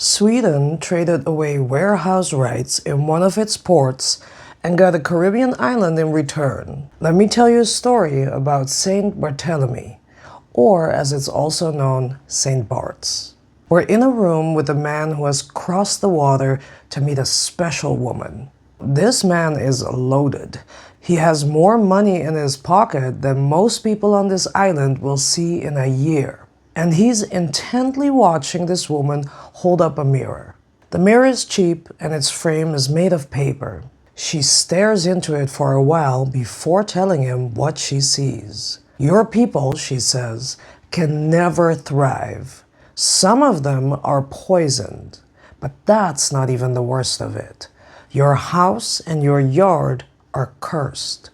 Sweden traded away warehouse rights in one of its ports and got a Caribbean island in return. Let me tell you a story about Saint Barthélemy, or as it's also known, Saint Bart's. We're in a room with a man who has crossed the water to meet a special woman. This man is loaded. He has more money in his pocket than most people on this island will see in a year. And he's intently watching this woman hold up a mirror. The mirror is cheap and its frame is made of paper. She stares into it for a while before telling him what she sees. Your people, she says, can never thrive. Some of them are poisoned, but that's not even the worst of it. Your house and your yard are cursed.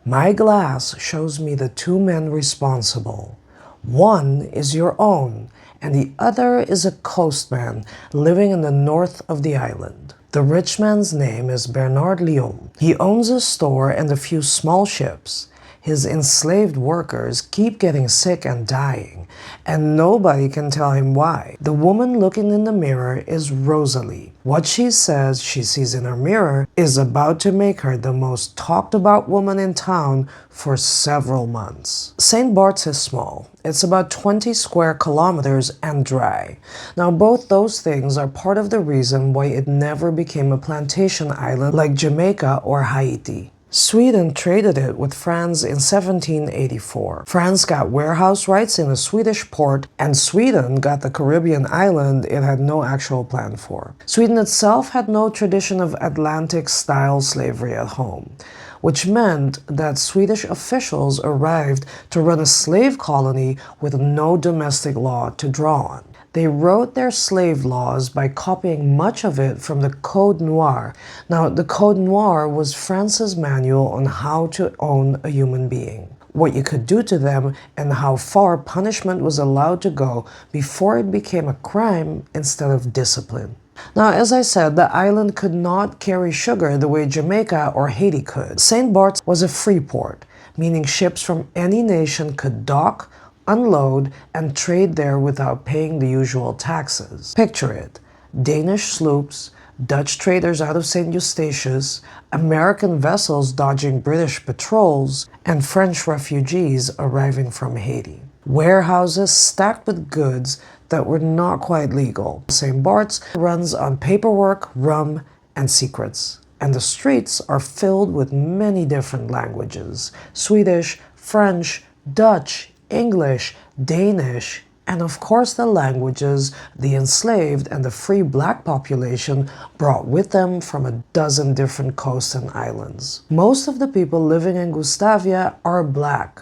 My glass shows me the two men responsible. One is your own, and the other is a coastman living in the north of the island. The rich man's name is Bernard Lyon. He owns a store and a few small ships. His enslaved workers keep getting sick and dying, and nobody can tell him why. The woman looking in the mirror is Rosalie. What she says she sees in her mirror is about to make her the most talked about woman in town for several months. St. Bart's is small. It's about 20 square kilometers and dry. Now both those things are part of the reason why it never became a plantation island like Jamaica or Haiti. Sweden traded it with France in 1784. France got warehouse rights in a Swedish port, and Sweden got the Caribbean island it had no actual plan for. Sweden itself had no tradition of Atlantic-style slavery at home, which meant that Swedish officials arrived to run a slave colony with no domestic law to draw on. They wrote their slave laws by copying much of it from the Code Noir. Now, the Code Noir was France's manual on how to own a human being, what you could do to them, and how far punishment was allowed to go before it became a crime instead of discipline. Now, as I said, the island could not carry sugar the way Jamaica or Haiti could. St. Bart's was a free port, meaning ships from any nation could dock, unload, and trade there without paying the usual taxes. Picture it: Danish sloops, Dutch traders out of St. Eustatius, American vessels dodging British patrols, and French refugees arriving from Haiti. Warehouses stacked with goods that were not quite legal. St. Bart's runs on paperwork, rum, and secrets. And the streets are filled with many different languages: Swedish, French, Dutch, English, Danish, and of course the languages the enslaved and the free black population brought with them from a dozen different coasts and islands. Most of the people living in Gustavia are black.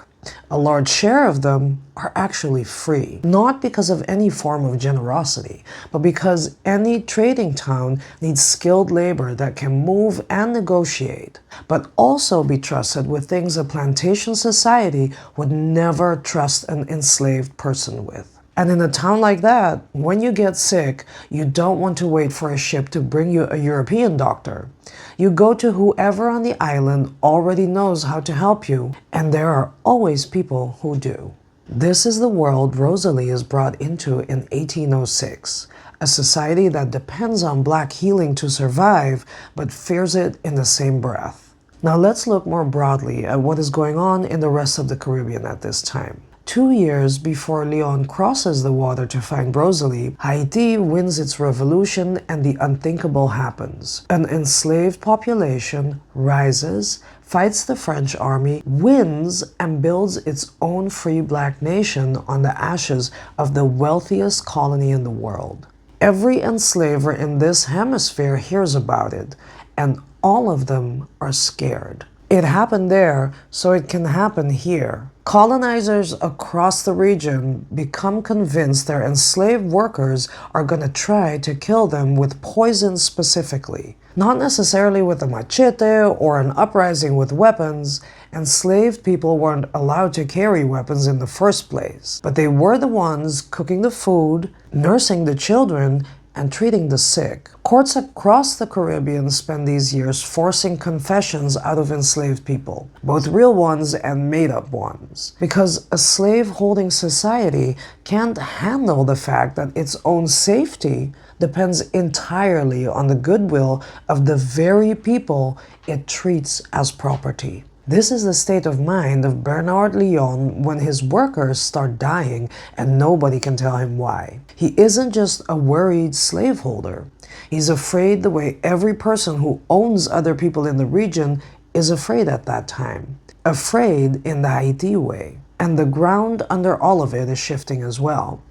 A large share of them are actually free, not because of any form of generosity, but because any trading town needs skilled labor that can move and negotiate, but also be trusted with things a plantation society would never trust an enslaved person with. And in a town like that, when you get sick, you don't want to wait for a ship to bring you a European doctor. You go to whoever on the island already knows how to help you, and there are always people who do. This is the world Rosalie is brought into in 1806, a society that depends on black healing to survive, but fears it in the same breath. Now let's look more broadly at what is going on in the rest of the Caribbean at this time. 2 years before Lyon crosses the water to find Rosalie, Haiti wins its revolution and the unthinkable happens. An enslaved population rises, fights the French army, wins, and builds its own free black nation on the ashes of the wealthiest colony in the world. Every enslaver in this hemisphere hears about it, and all of them are scared. It happened there, so it can happen here. Colonizers across the region become convinced their enslaved workers are going to try to kill them with poison specifically. Not necessarily with a machete or an uprising with weapons. Enslaved people weren't allowed to carry weapons in the first place, but they were the ones cooking the food, nursing the children, and treating the sick. Courts across the Caribbean spend these years forcing confessions out of enslaved people, both real ones and made-up ones, because a slave-holding society can't handle the fact that its own safety depends entirely on the goodwill of the very people it treats as property. This is the state of mind of Bernard Lyon when his workers start dying and nobody can tell him why. He isn't just a worried slaveholder. He's afraid the way every person who owns other people in the region is afraid at that time. Afraid in the Haiti way. And the ground under all of it is shifting as well.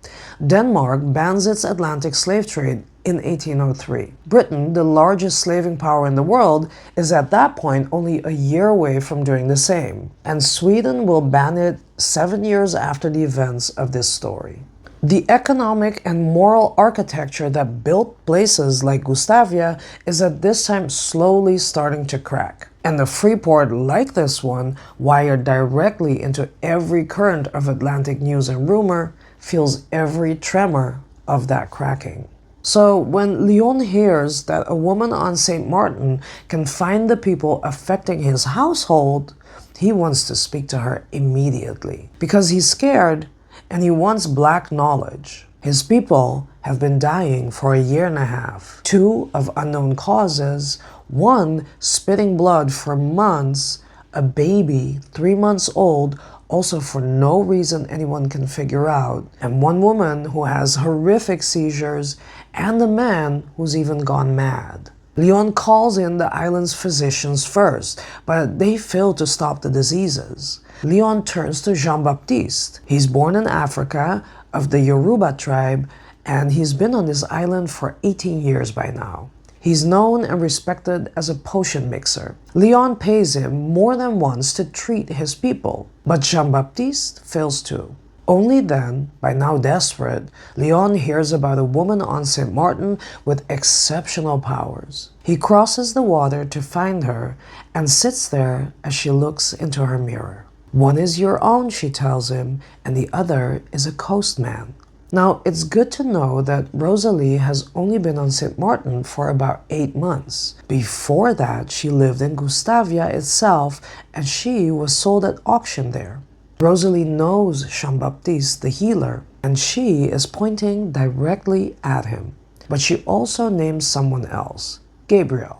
Denmark bans its Atlantic slave trade in 1803. Britain, the largest slaving power in the world, is at that point only a year away from doing the same. And Sweden will ban it 7 years after the events of this story. The economic and moral architecture that built places like Gustavia is at this time slowly starting to crack. And a free port like this one, wired directly into every current of Atlantic news and rumor, feels every tremor of that cracking. So when Lyon hears that a woman on St. Martin can find the people affecting his household, he wants to speak to her immediately. Because he's scared and he wants black knowledge. His people have been dying for a year and a half, 2 of unknown causes, 1 spitting blood for months, a baby 3 months old also for no reason anyone can figure out, and 1 woman who has horrific seizures, and a man who's even gone mad. Lyon calls in the island's physicians first, but they fail to stop the diseases. Lyon turns to Jean-Baptiste. He's born in Africa, of the Yoruba tribe, and he's been on this island for 18 years by now. He's known and respected as a potion mixer. Lyon pays him more than once to treat his people, but Jean-Baptiste fails too. Only then, by now desperate, Lyon hears about a woman on St. Martin with exceptional powers. He crosses the water to find her and sits there as she looks into her mirror. "One is your own," she tells him, "and the other is a coastman." Now, it's good to know that Rosalie has only been on St. Martin for about 8 months. Before that, she lived in Gustavia itself, and she was sold at auction there. Rosalie knows Jean-Baptiste, the healer, and she is pointing directly at him. But she also names someone else, Gabriel.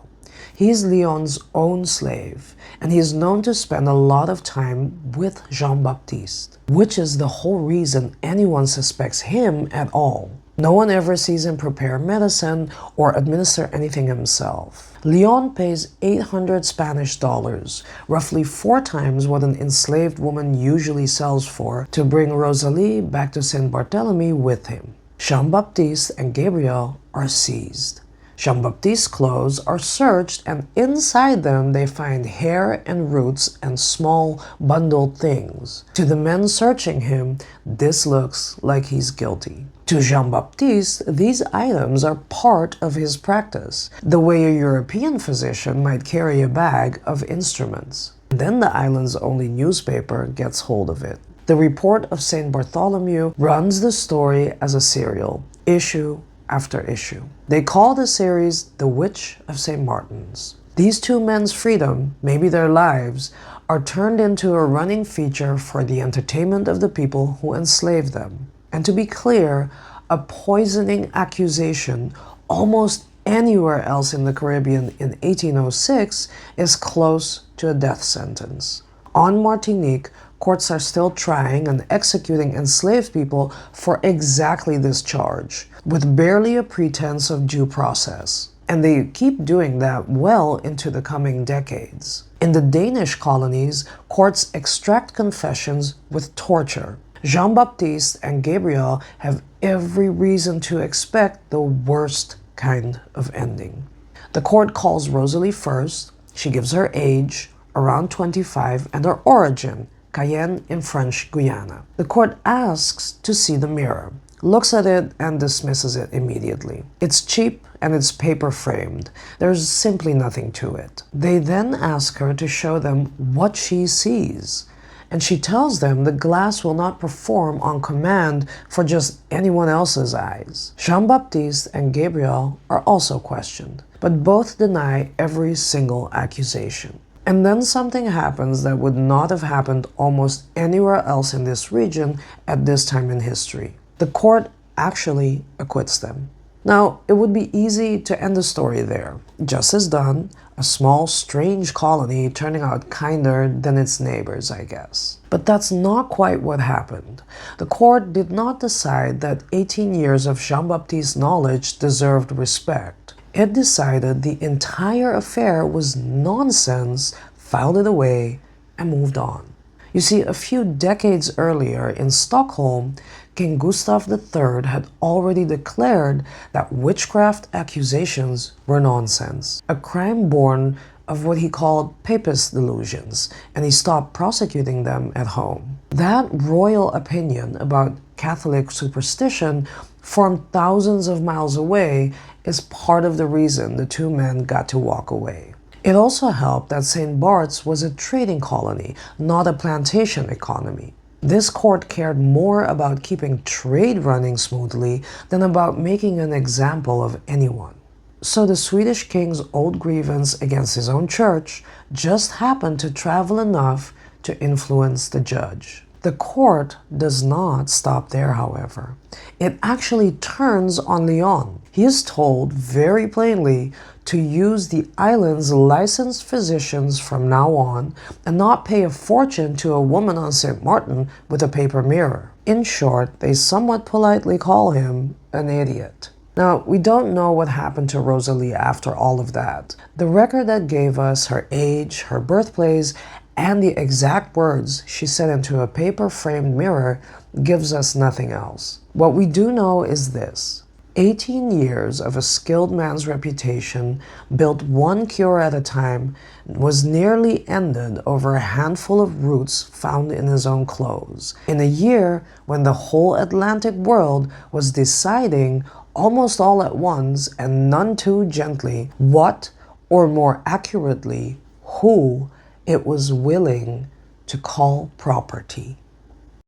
He's Lyon's own slave, and he is known to spend a lot of time with Jean-Baptiste, which is the whole reason anyone suspects him at all. No one ever sees him prepare medicine or administer anything himself. Lyon pays 800 Spanish dollars, roughly 4 times what an enslaved woman usually sells for, to bring Rosalie back to Saint Barthélemy with him. Jean-Baptiste and Gabriel are seized. Jean-Baptiste's clothes are searched, and inside them they find hair and roots and small bundled things. To the men searching him, this looks like he's guilty. To Jean-Baptiste, these items are part of his practice, the way a European physician might carry a bag of instruments. Then the island's only newspaper gets hold of it. The Report of St. Bartholomew runs the story as a serial, issue after issue. They call the series The Witch of St. Martin's. These 2 men's freedom, maybe their lives, are turned into a running feature for the entertainment of the people who enslaved them. And to be clear, a poisoning accusation almost anywhere else in the Caribbean in 1806 is close to a death sentence. On Martinique, courts are still trying and executing enslaved people for exactly this charge, with barely a pretense of due process. And they keep doing that well into the coming decades. In the Danish colonies, courts extract confessions with torture. Jean-Baptiste and Gabriel have every reason to expect the worst kind of ending. The court calls Rosalie first. She gives her age, around 25, and her origin, Cayenne in French Guiana. The court asks to see the mirror, looks at it, and dismisses it immediately. It's cheap and it's paper framed. There's simply nothing to it. They then ask her to show them what she sees, and she tells them the glass will not perform on command for just anyone else's eyes. Jean-Baptiste and Gabriel are also questioned, but both deny every single accusation. And then something happens that would not have happened almost anywhere else in this region at this time in history. The court actually acquits them. Now, it would be easy to end the story there. Justice done, a small, strange colony turning out kinder than its neighbors, I guess. But that's not quite what happened. The court did not decide that 18 years of Jean-Baptiste's knowledge deserved respect. It decided the entire affair was nonsense, filed it away, and moved on. You see, a few decades earlier in Stockholm, King Gustav III had already declared that witchcraft accusations were nonsense, a crime born of what he called papist delusions, and he stopped prosecuting them at home. That royal opinion about Catholic superstition formed thousands of miles away is part of the reason the two men got to walk away. It also helped that St. Bart's was a trading colony, not a plantation economy. This court cared more about keeping trade running smoothly than about making an example of anyone. So the Swedish king's old grievance against his own church just happened to travel enough to influence the judge. The court does not stop there, however. It actually turns on Leon. He is told very plainly to use the island's licensed physicians from now on and not pay a fortune to a woman on St. Martin with a paper mirror. In short, they somewhat politely call him an idiot. Now, we don't know what happened to Rosalie after all of that. The record that gave us her age, her birthplace, and the exact words she said into a paper-framed mirror gives us nothing else. What we do know is this: 18 years of a skilled man's reputation, built one cure at a time, was nearly ended over a handful of roots found in his own clothes, in a year when the whole Atlantic world was deciding almost all at once and none too gently what, or more accurately, who, it was willing to call property.